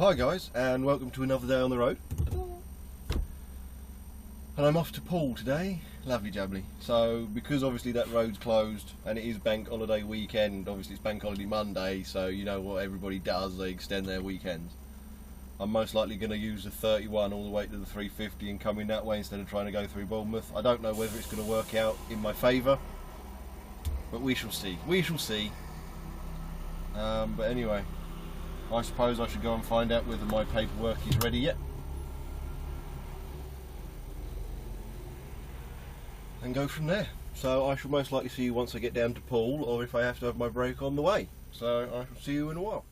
Hi guys, and welcome to another day on the road. And I'm off to Poole today, lovely jubbly. So because obviously that road's closed and it is bank holiday weekend, obviously it's bank holiday Monday, so you know what everybody does, they extend their weekends. I'm most likely going to use the 31 all the way to the 350 and come in that way instead of trying to go through Bournemouth. I don't know whether it's going to work out in my favour, but we shall see. We shall see. But anyway, I suppose I should go and find out whether my paperwork is ready yet. And go from there. So I shall most likely see you once I get down to Poole, or if I have to have my break on the way. So I shall see you in a while.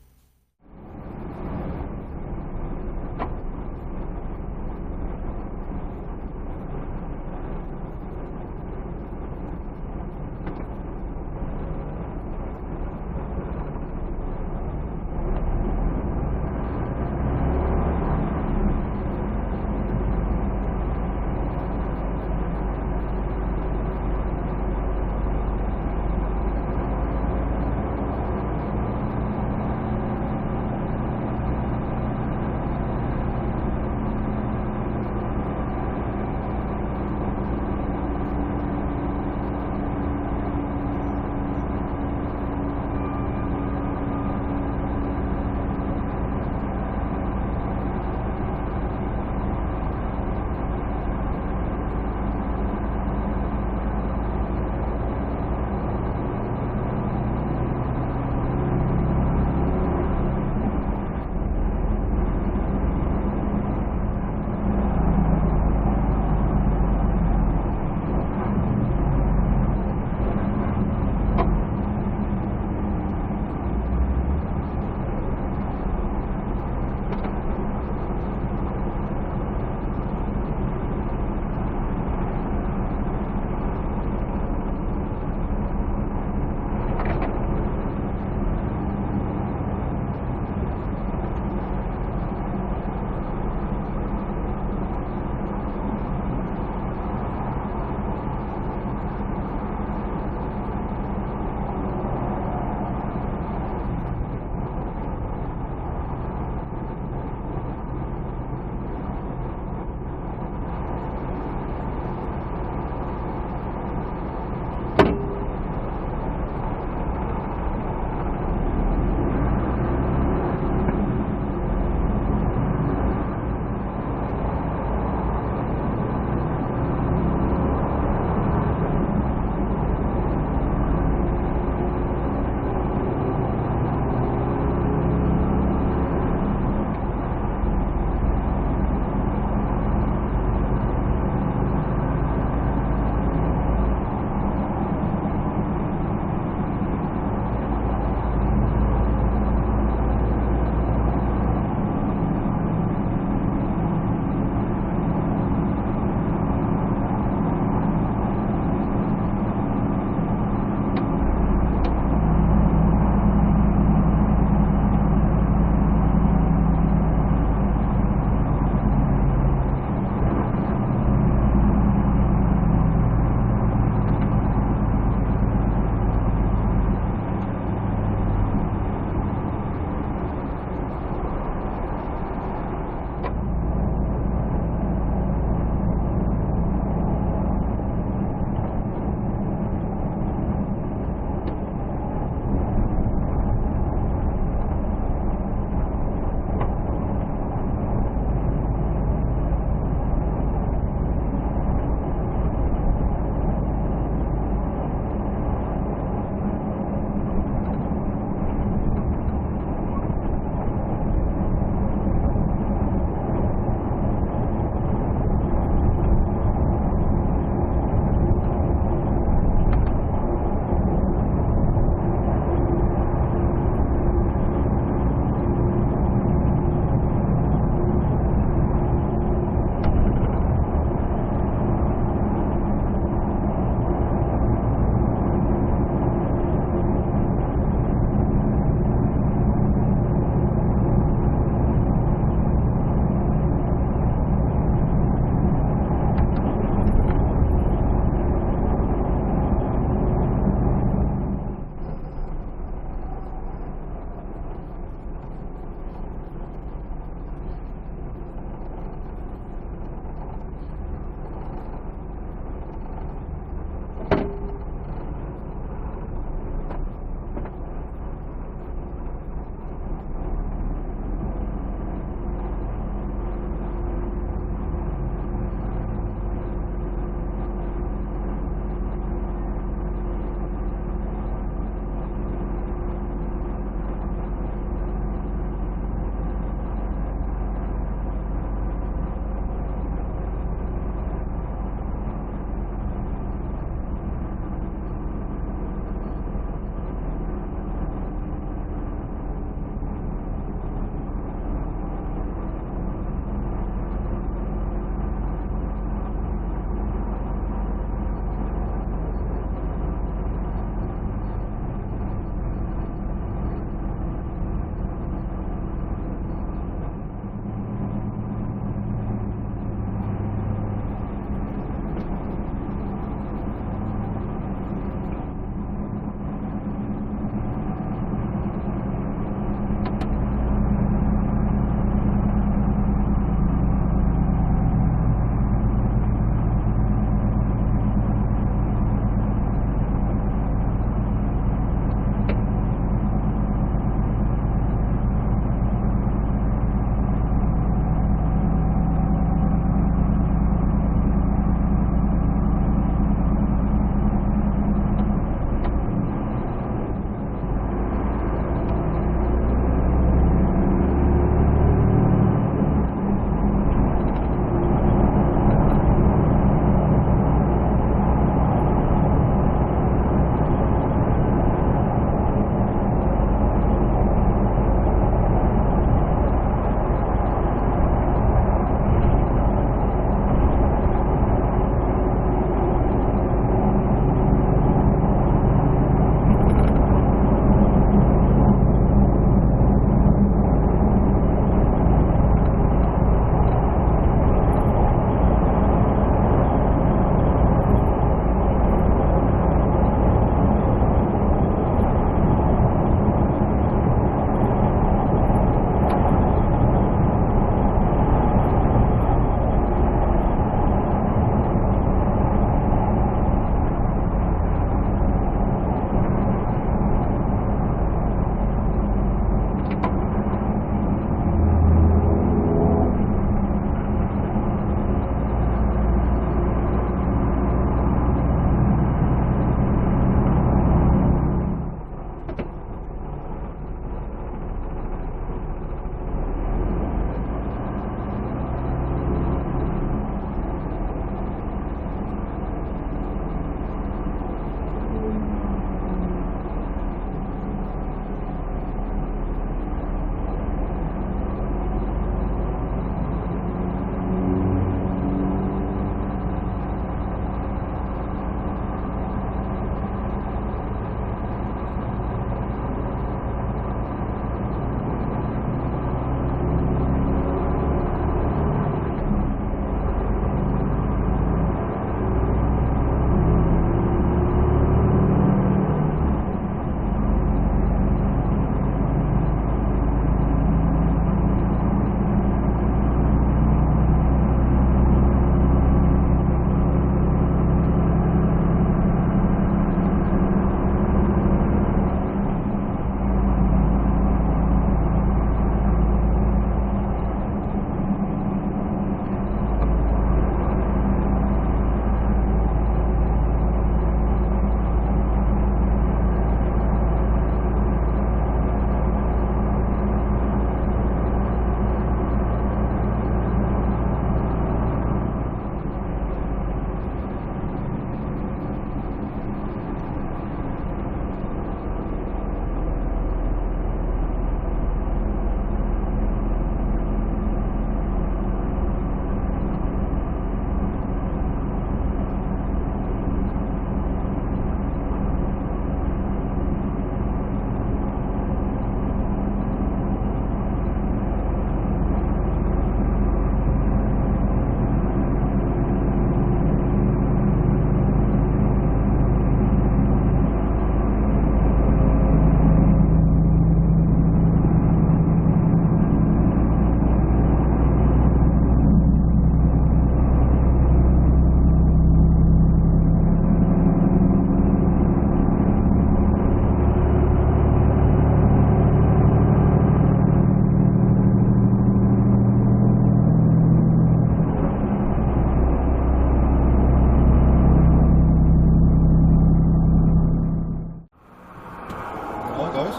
guys.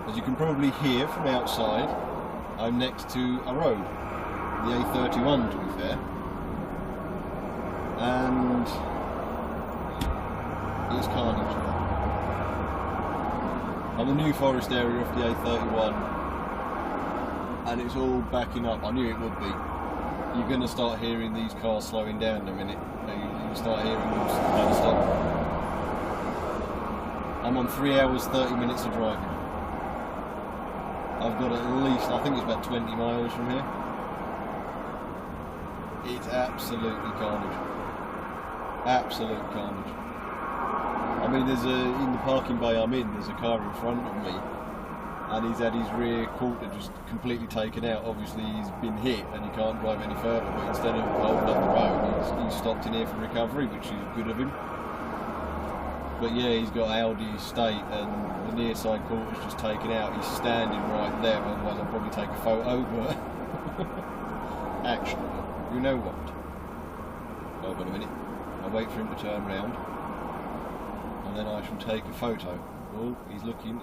As you can probably hear from outside, I'm next to a road, the A31 to be fair, and it's carnage. I'm the New Forest area of the A31, and it's all backing up. I knew it would be. You're going to start hearing these cars slowing down in a minute. You'll start hearing them kind of stop. I'm on 3 hours 30 minutes of driving. I've got at least, I think it's about 20 miles from here. It's absolutely carnage. Absolute carnage. I mean, there's in the parking bay I'm in, there's a car in front of me, and he's had his rear quarter just completely taken out. Obviously he's been hit and he can't drive any further, but instead of holding up the road, he's stopped in here for recovery, which is good of him. But yeah, he's got Audi estate and the near side quarter's just taken out. He's standing right there, otherwise I'll probably take a photo, but actually, you know what? Hold on a minute. I'll wait for him to turn round, and then I shall take a photo. Oh, he's looking.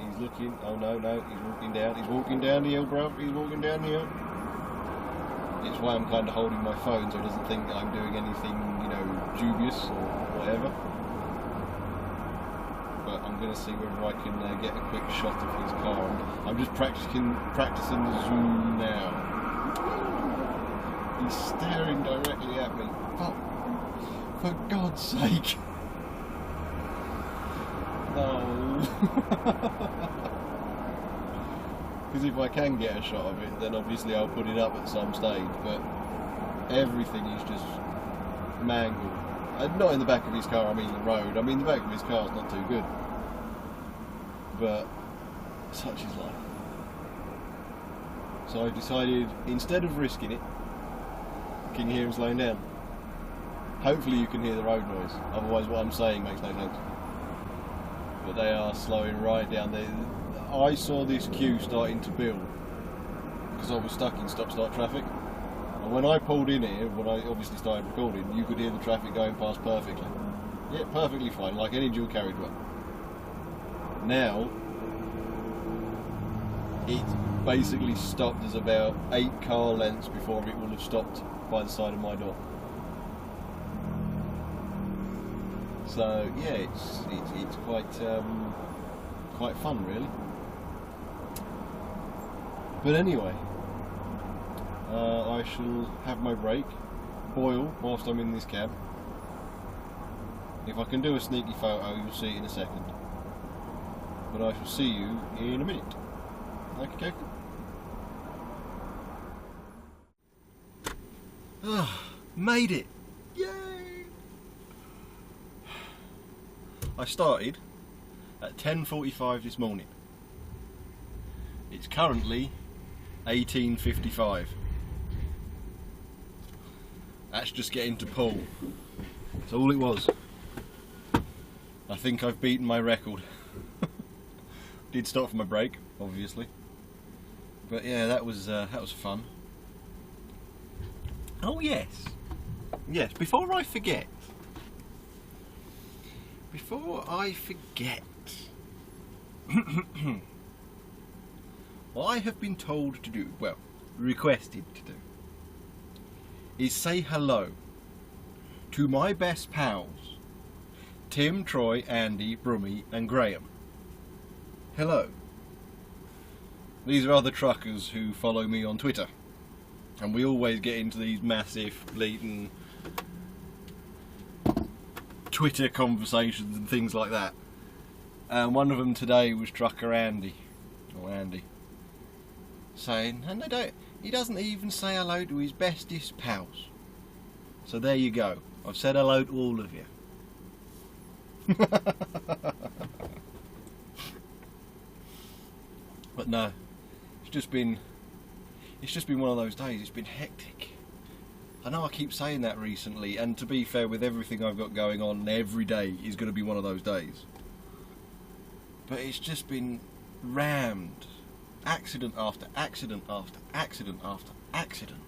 Oh no, he's walking down the hill, bruv, he's walking down the hill. It's why I'm kind of holding my phone so he doesn't think that I'm doing anything, you know, dubious or whatever. But I'm going to see whether I can get a quick shot of his car. I'm just practicing the zoom now. He's staring directly at me. Oh, for God's sake. No. Because if I can get a shot of it, then obviously I'll put it up at some stage, but everything is just mangled. Not in the back of his car, I mean the road. I mean the back of his car's not too good, but such is life. So I've decided, instead of risking it, can you hear him slowing down? Hopefully you can hear the road noise, otherwise what I'm saying makes no sense. But they are slowing right down there. I saw this queue starting to build because I was stuck in stop-start traffic, and when I pulled in here, when I obviously started recording, you could hear the traffic going past perfectly. Yeah, perfectly fine, like any dual carriageway. Now it's basically stopped. There's about 8 car lengths before it will have stopped by the side of my door. So yeah, it's quite fun really. But anyway, I shall have my break, boil whilst I'm in this cab. If I can do a sneaky photo, you'll see it in a second. But I shall see you in a minute. Okay. Ah, made it! Yay! I started at 10:45 this morning. It's currently 18:55. That's just getting to Poole. That's all it was. I think I've beaten my record. Did stop for my break, obviously. But yeah, that was fun. Oh yes, before I forget, what I have been told to do, well, requested to do, is say hello to my best pals, Tim, Troy, Andy, Brummy and Graham. Hello. These are other truckers who follow me on Twitter, and we always get into these massive blatant Twitter conversations and things like that. And one of them today was trucker Andy, saying, and he doesn't even say hello to his bestest pals. So there you go. I've said hello to all of you. But no, it's just been one of those days. It's been hectic. I know I keep saying that recently, and to be fair, with everything I've got going on, every day is going to be one of those days. But it's just been rammed. Accident after accident after accident after accident.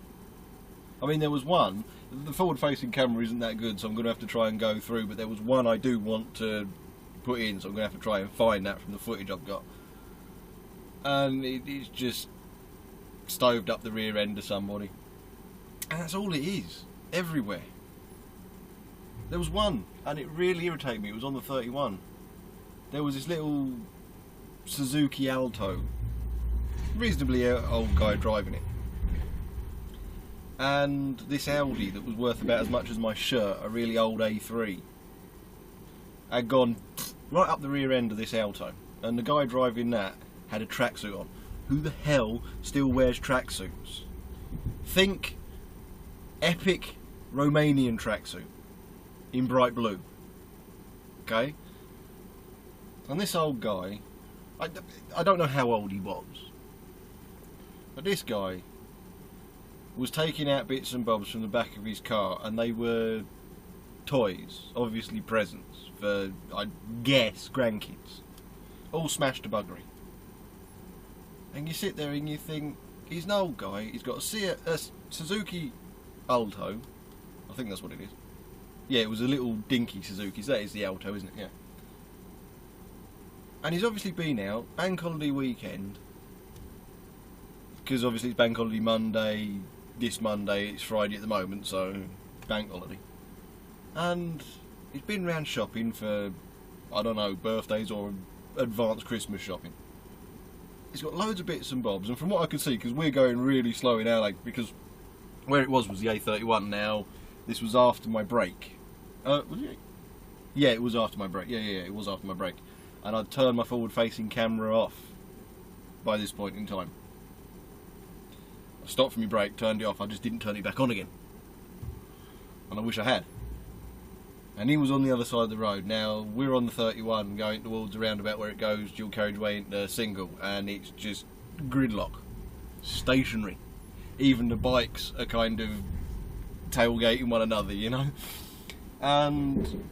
I mean, there was one, the forward facing camera isn't that good, so I'm going to have to try and go through, but there was one I do want to put in, so I'm going to have to try and find that from the footage I've got. And it's just stoved up the rear end of somebody. And that's all it is, everywhere. There was one, and it really irritated me, it was on the 31. There was this little Suzuki Alto, reasonably old guy driving it. And this Audi that was worth about as much as my shirt, a really old A3, had gone right up the rear end of this Alto. And the guy driving that had a tracksuit on. Who the hell still wears tracksuits? Think epic Romanian tracksuit in bright blue. Okay? And this old guy, I don't know how old he was, but this guy was taking out bits and bobs from the back of his car, and they were toys, obviously presents for, I guess, grandkids, all smashed to buggery. And you sit there and you think, he's an old guy, he's got a Suzuki Alto, I think that's what it is. Yeah, it was a little dinky Suzuki, so that is the Alto, isn't it? Yeah. And he's obviously been out, bank holiday weekend, because obviously it's bank holiday Monday, this Monday, it's Friday at the moment, so bank holiday. And he's been round shopping for, I don't know, birthdays or advanced Christmas shopping. He's got loads of bits and bobs, and from what I can see, because we're going really slow in our leg, because where it was the A31 now, this was after my break. Was it? Yeah, it was after my break. Yeah, it was after my break. And I'd turned my forward-facing camera off by this point in time. I stopped from my break, turned it off, I just didn't turn it back on again. And I wish I had. And he was on the other side of the road. Now, we're on the 31 going towards the roundabout where it goes dual carriageway into single, and it's just gridlock. Stationary. Even the bikes are kind of tailgating one another, you know? And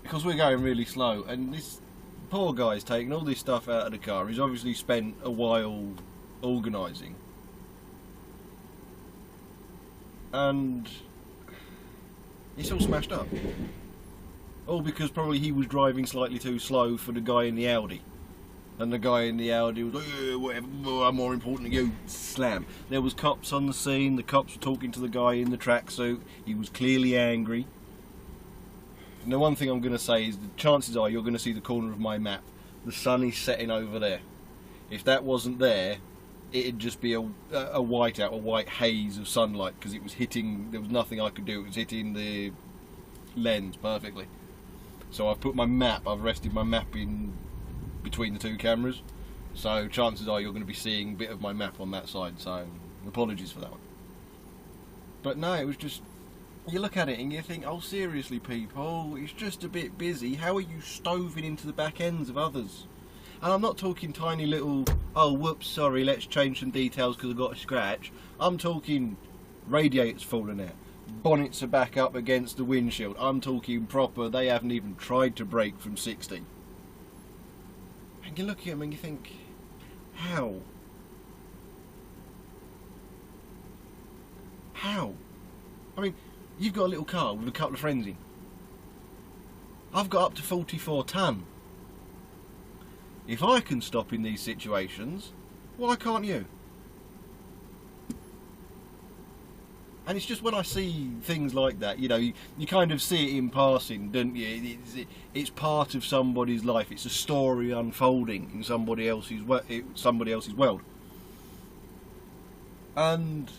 because we're going really slow, and this poor guy's taking all this stuff out of the car. He's obviously spent a while organising. And it's all smashed up. All because probably he was driving slightly too slow for the guy in the Audi. And the guy in the Audi was like, whatever, I'm more important than you. Slam. There was cops on the scene. The cops were talking to the guy in the tracksuit. He was clearly angry. And the one thing I'm going to say is the chances are you're going to see the corner of my map. The sun is setting over there. If that wasn't there, it'd just be a whiteout, a white haze of sunlight, because it was hitting, there was nothing I could do, it was hitting the lens perfectly. So I've put my map, I've rested my map in between the two cameras, so chances are you're going to be seeing a bit of my map on that side, so apologies for that one. But no, it was just, you look at it and you think, oh seriously people, it's just a bit busy, how are you stoving into the back ends of others? And I'm not talking tiny little, oh whoops, sorry, let's change some details because I've got a scratch. I'm talking radiators falling out, bonnets are back up against the windshield. I'm talking proper, they haven't even tried to brake from 60. And you look at them and you think, how? How? I mean, you've got a little car with a couple of friends in. I've got up to 44 tonne. If I can stop in these situations, why can't you? And it's just when I see things like that, you know, you kind of see it in passing, don't you? It's part of somebody's life. It's a story unfolding in somebody else's world. And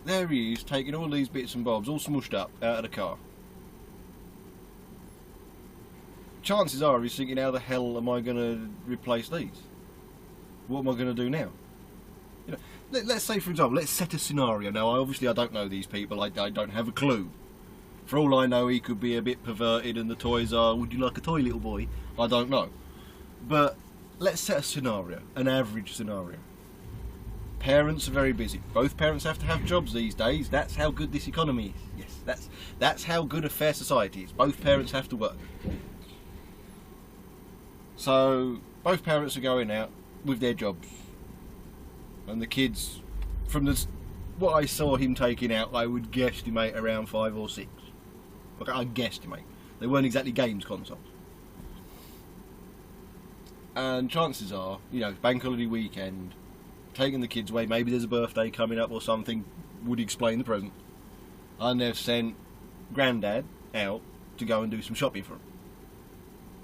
there he is, taking all these bits and bobs, all smushed up, out of the car. Chances are he's thinking, how the hell am I going to replace these? What am I going to do now? You know, let's say, for example, let's set a scenario. Now, I don't know these people. I don't have a clue. For all I know, he could be a bit perverted and the toys are, would you like a toy, little boy? I don't know. But let's set a scenario, an average scenario. Parents are very busy. Both parents have to have jobs these days. That's how good this economy is. Yes, that's how good a fair society is. Both parents have to work. So, both parents are going out with their jobs. And the kids, from what I saw him taking out, I would guesstimate around 5 or 6. Okay, I guesstimate. They weren't exactly games consoles. And chances are, you know, bank holiday weekend, taking the kids away, maybe there's a birthday coming up or something, would explain the present. And they've sent Grandad out to go and do some shopping for him.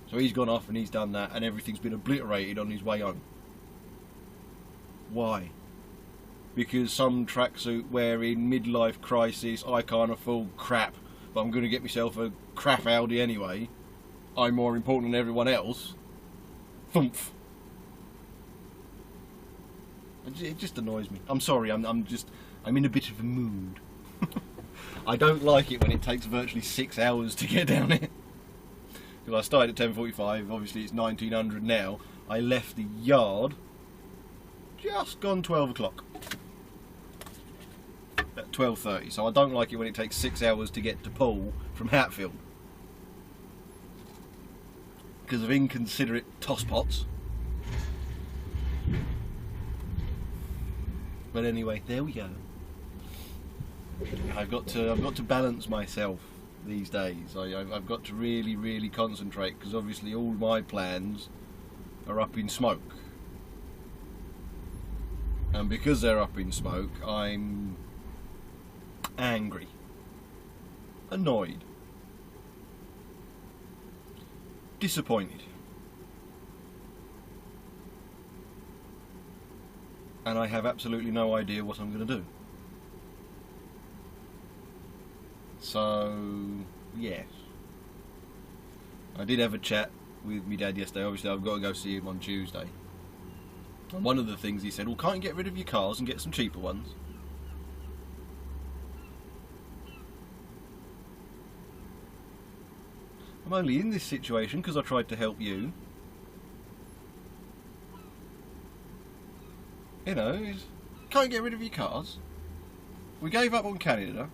So he's gone off and he's done that, and everything's been obliterated on his way home. Why? Because some tracksuit wearing midlife crisis, I can't afford crap, but I'm going to get myself a crap Audi anyway. I'm more important than everyone else. Thumph. It just annoys me. I'm sorry, I'm in a bit of a mood. I don't like it when it takes virtually 6 hours to get down here. Because I started at 10:45, obviously it's 1900 now. I left the yard just gone 12 o'clock. At 12:30, so I don't like it when it takes 6 hours to get to Poole from Hatfield. Because of inconsiderate tosspots. But anyway, there we go. I've got to balance myself these days. I've got to really concentrate, because obviously all my plans are up in smoke. And because they're up in smoke, I'm angry, annoyed, disappointed, and I have absolutely no idea what I'm going to do. So, yes. I did have a chat with my dad yesterday. Obviously I've got to go see him on Tuesday. And one of the things he said, well, can't you get rid of your cars and get some cheaper ones? I'm only in this situation because I tried to help you. You know, can't you get rid of your cars? We gave up on Canada.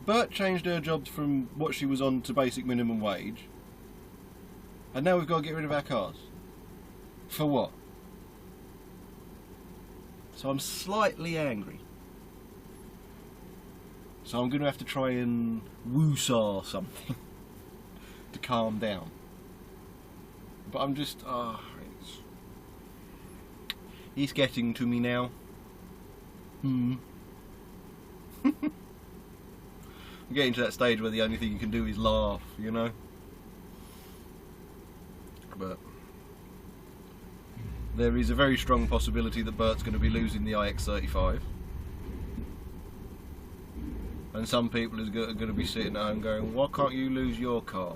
Bert changed her jobs from what she was on to basic minimum wage. And now we've got to get rid of our cars. For what? So I'm slightly angry. So I'm going to have to try and woo-saw something to calm down. But I'm just, it's getting to me now. I'm getting to that stage where the only thing you can do is laugh, you know? But there is a very strong possibility that Bert's going to be losing the iX35. And some people are going to be sitting at home going, why can't you lose your car?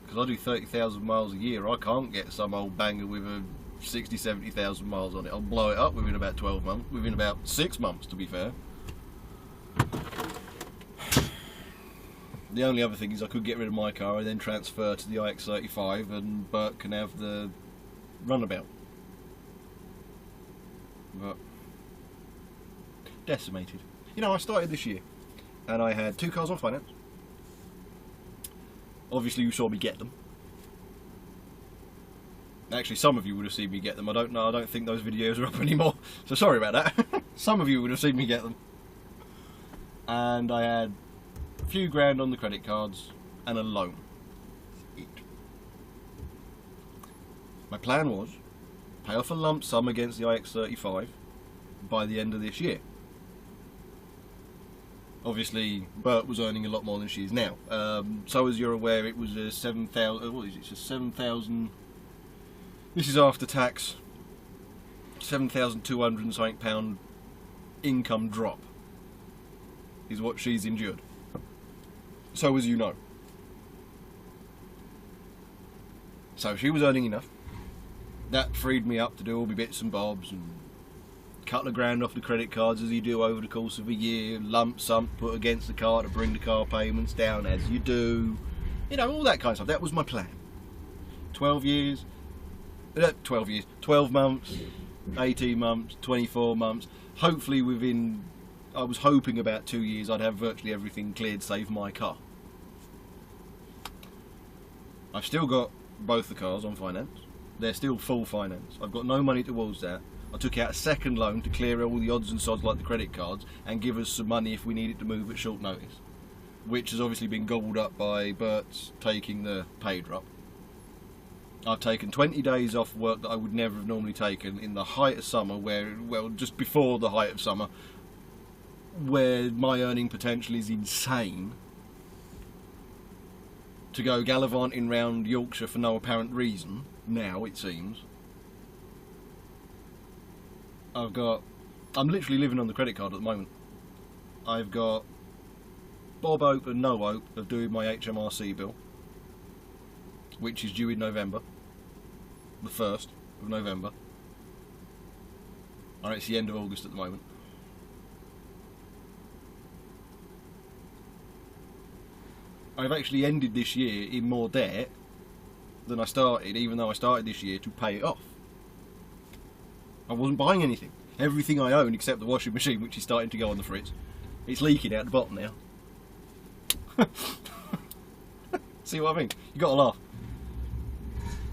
Because I do 30,000 miles a year. I can't get some old banger with a 60, 70,000 miles on it. I'll blow it up within about 12 months, within about 6 months to be fair. The only other thing is I could get rid of my car and then transfer to the iX35 and Bert can have the runabout. But decimated. You know, I started this year and I had 2 cars on finance. Obviously you saw me get them. Actually, some of you would have seen me get them. I don't know, I don't think those videos are up anymore. So sorry about that. Some of you would have seen me get them. And I had a few grand on the credit cards and a loan. My plan was pay off a lump sum against the iX35 by the end of this year. Obviously, Bert was earning a lot more than she is now. So as you're aware, it was a 7,000. What is it? It's a 7,000. This is after tax. 7,200 and something pound income drop is what she's endured. So as you know. So she was earning enough. That freed me up to do all my bits and bobs and a couple of grand off the credit cards as you do over the course of a year, lump sum put against the car to bring the car payments down as you do. You know, all that kind of stuff. That was my plan. 12 months, 18 months, 24 months. Hopefully within, I was hoping about 2 years I'd have virtually everything cleared save my car. I've still got both the cars on finance. They're still full finance. I've got no money towards that. I took out a second loan to clear all the odds and sods like the credit cards and give us some money if we needed to move at short notice. Which has obviously been gobbled up by Bert's taking the pay drop. I've taken 20 days off work that I would never have normally taken in the height of summer, where, well, just before the height of summer, where my earning potential is insane, to go gallivanting round Yorkshire for no apparent reason, now it seems. I'm literally living on the credit card at the moment. I've got bob hope and no hope of doing my HMRC bill, which is due in November, the 1st of November. And it's the end of August at the moment. I've actually ended this year in more debt than I started, even though I started this year to pay it off. I wasn't buying anything. Everything I own except the washing machine, which is starting to go on the fritz. It's leaking out the bottom now. See what I mean? You gotta laugh.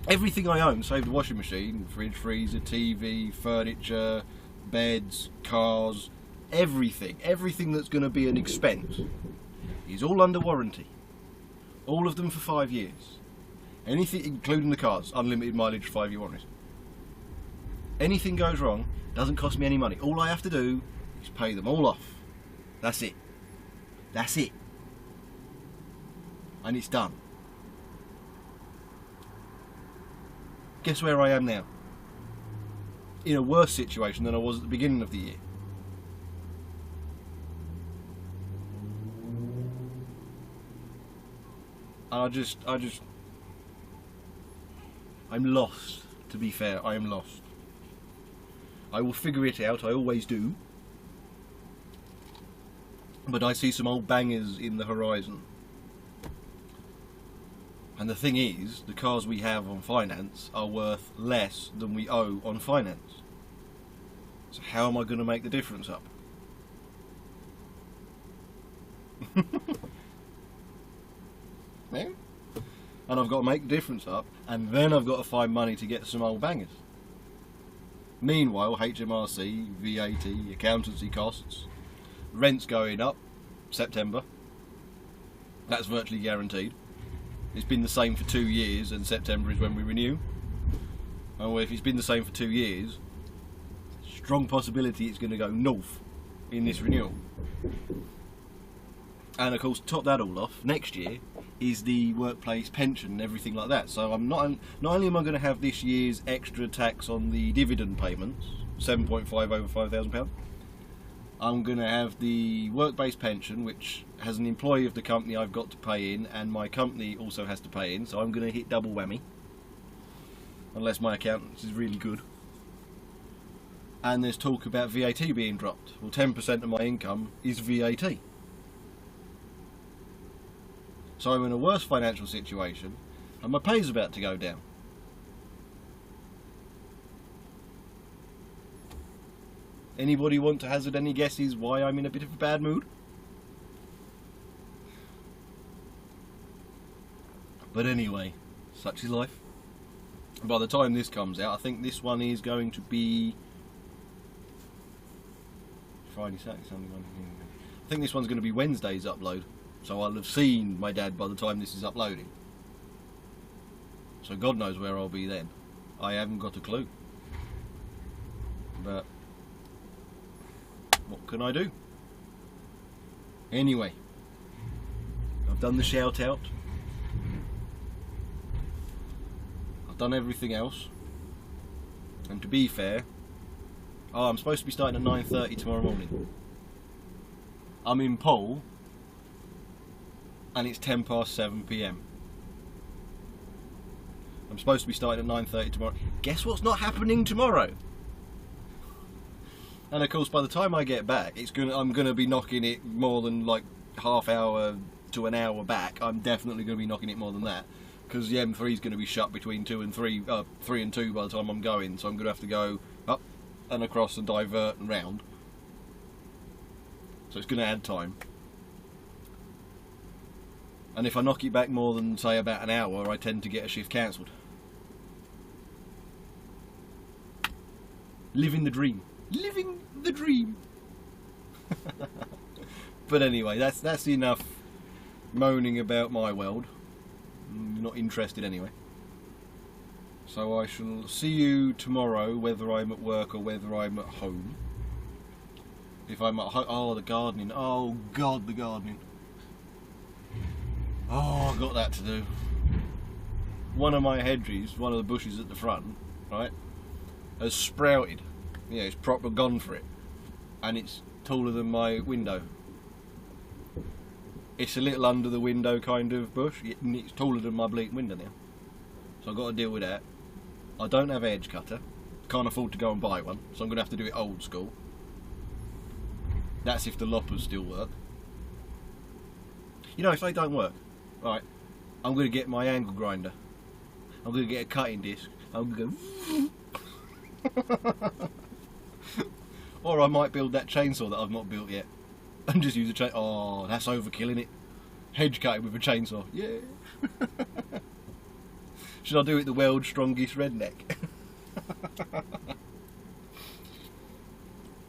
Everything I own, save the washing machine, fridge, freezer, TV, furniture, beds, cars, everything that's going to be an expense is all under warranty. All of them for 5 years. Anything, including the cars, unlimited mileage, 5-year warranties. Anything goes wrong, doesn't cost me any money. All I have to do is pay them all off. That's it. That's it. And it's done. Guess where I am now? In a worse situation than I was at the beginning of the year. And I'm lost, to be fair. I am lost. I will figure it out, I always do. But I see some old bangers in the horizon. And the thing is, the cars we have on finance are worth less than we owe on finance. So how am I going to make the difference up? Yeah? And I've got to make the difference up, and then I've got to find money to get some old bangers. Meanwhile, HMRC, VAT, accountancy costs, rent's going up, September. That's virtually guaranteed. It's been the same for 2 years, and September is when we renew. And if it's been the same for 2 years, strong possibility it's going to go north in this renewal. And of course, to top that all off, next year is the workplace pension and everything like that. So I'm not only am I going to have this year's extra tax on the dividend payments, 7.5 over £5,000, I'm going to have the work-based pension, which has an employee of the company I've got to pay in, and my company also has to pay in, so I'm going to hit double whammy. Unless my accountant is really good. And there's talk about VAT being dropped. Well, 10% of my income is VAT. So I'm in a worse financial situation, and my pay's about to go down. Anybody want to hazard any guesses why I'm in a bit of a bad mood? But anyway, such is life. By the time this comes out, I think this one is going to be Friday, Saturday, Sunday, Monday. I think this one's going to be Wednesday's upload. So I'll have seen my dad by the time this is uploading. So God knows where I'll be then. I haven't got a clue. But what can I do? Anyway, I've done the shout out. I've done everything else. And to be fair, I'm supposed to be starting at 9:30 tomorrow morning. I'm in Poole, and it's 7:10 PM. I'm supposed to be starting at 9:30 tomorrow. Guess what's not happening tomorrow? And of course, by the time I get back, I'm gonna be knocking it more than like half hour to an hour back. I'm definitely gonna be knocking it more than that, because the M3 is gonna be shut between 3 and 2 by the time I'm going. So I'm gonna have to go up and across and divert and round. So it's gonna add time. And if I knock it back more than, say, about an hour, I tend to get a shift cancelled. Living the dream. Living the dream. But anyway, that's enough moaning about my world. I'm not interested anyway. So I shall see you tomorrow, whether I'm at work or whether I'm at home. If I'm at home, oh, the gardening. Oh God, the gardening. Oh, I've got that to do. One of my hedges, one of the bushes at the front, right, has sprouted. Yeah, it's proper gone for it, and it's taller than my window. It's a little under the window kind of bush, and it's taller than my bleak window now. So I've got to deal with that. I don't have a hedge cutter, can't afford to go and buy one, so I'm going to have to do it old school. That's if the loppers still work. You know, if they don't work, right, I'm going to get my angle grinder. I'm going to get a cutting disc. I'm going to go... Or I might build that chainsaw that I've not built yet. And just use a chain... Oh, that's overkilling it. Hedge cutting with a chainsaw. Yeah. Should I do it the world's strongest redneck?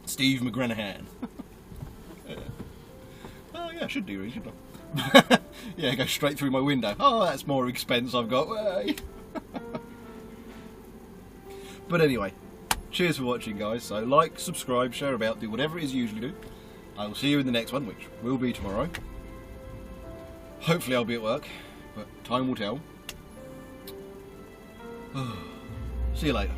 Steve McGranahan. Yeah. Oh yeah, I should do it, shouldn't I? Yeah, go straight through my window. Oh, that's more expense I've got. Way. But anyway, cheers for watching, guys. So like, subscribe, share about, do whatever it is you usually do. I will see you in the next one, which will be tomorrow. Hopefully I'll be at work, but time will tell. See you later.